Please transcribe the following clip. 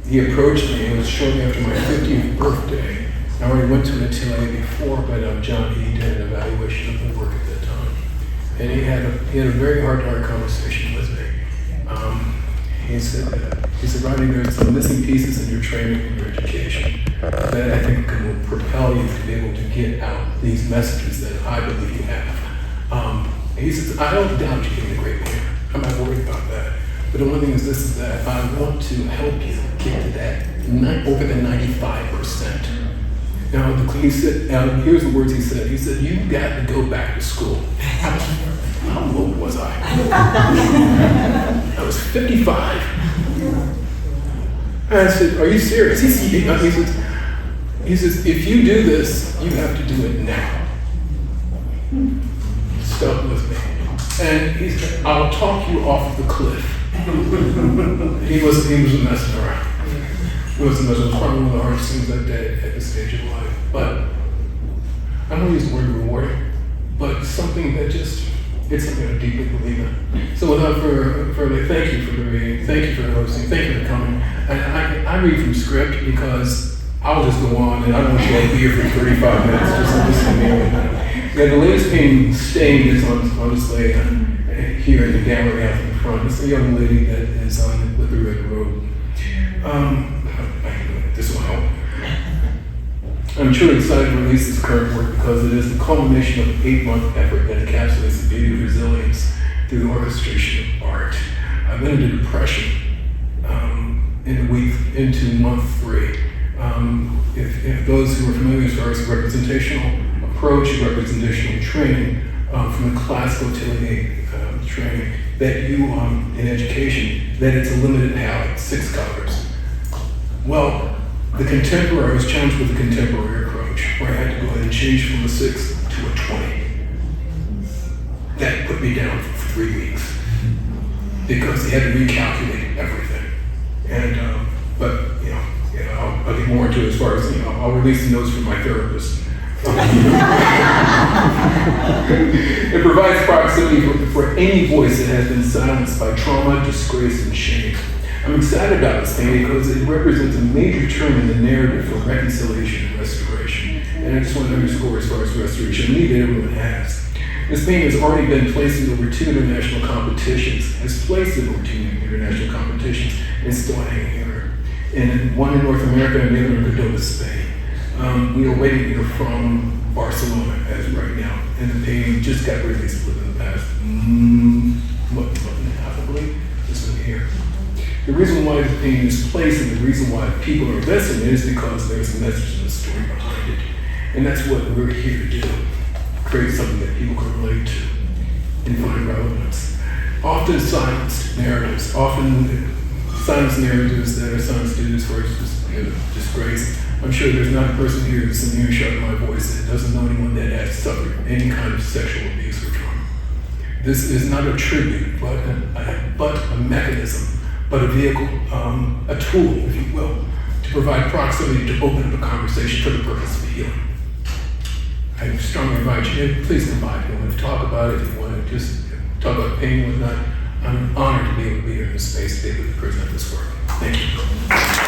he approached me. It was shortly after my 50th birthday. I already went to an atelier before, but John, he did an evaluation of the work at that time. And he had a very heart-to-heart conversation with me. He said, Rodney, there's some missing pieces in your training and your education that I think will propel you to be able to get out these messages that I believe you have. He says, I don't doubt you being a great painter. I'm not worried about that. But the one thing is this, is that I want to help you get to that over the 95%. Now, he said, here's the words he said. He said, you've got to go back to school. How old was I? I was 55. And I said, are you serious? He says, if you do this, you have to do it now. Stuck with me. And he said, I'll talk you off the cliff. He wasn't messing around. It was probably one of the hardest things I did at this stage of life. But I don't use the word rewarding, but something that it's something I deeply believe in. So without further, thank you for the reading, thank you for hosting, thank you for coming. And I read from script because I'll just go on and I don't want you to be here for 35 minutes just listen to me. Yeah, the latest painting, Stain, is on display here in the gallery out in the front. It's a young lady that is on with the red robe. This will help. I'm truly excited to release this current work because it is the culmination of an 8-month effort that encapsulates the beauty of resilience through the orchestration of art. I've been into depression in the week into month 3. If those who are familiar as far as the representational approach, representational training from the classical Atelier training, that you in education, that it's a limited palette, 6 colors. Well, I was challenged with the contemporary approach, where I had to go ahead and change from a 6 to a 20. That put me down for 3 weeks because they had to recalculate everything. And but I'll get more into it as far as I'll release the notes from my therapist. It provides proximity for any voice that has been silenced by trauma, disgrace, and shame. I'm excited about this thing because it represents a major turn in the narrative for reconciliation and restoration. And I just want to underscore as far as restoration, I need that everyone has. This painting has already been placed in over 2 international competitions, has placed in over 2 international competitions, and still hanging here. And one in North America and the other in Cordoba, Spain. We are waiting to hear from Barcelona as of right now, and the painting just got released within the past month and a half, I believe. This one here. The reason why the painting is placed and the reason why people are investing in it is because there's a message and a story behind it. And that's what we're here to do. Create something that people can relate to and find relevance. Often silenced narratives, that are silenced due as far as disgrace. I'm sure there's not a person here that's in earshot of my voice that doesn't know anyone that has suffered any kind of sexual abuse or trauma. This is not a tribute, but a mechanism, but a vehicle, a tool, if you will, to provide proximity to open up a conversation for the purpose of healing. I strongly invite you, please come by if you want to talk about it, if you want to just talk about pain and whatnot. I'm honored to be able to be here in this space, to be able to present this work. Thank you.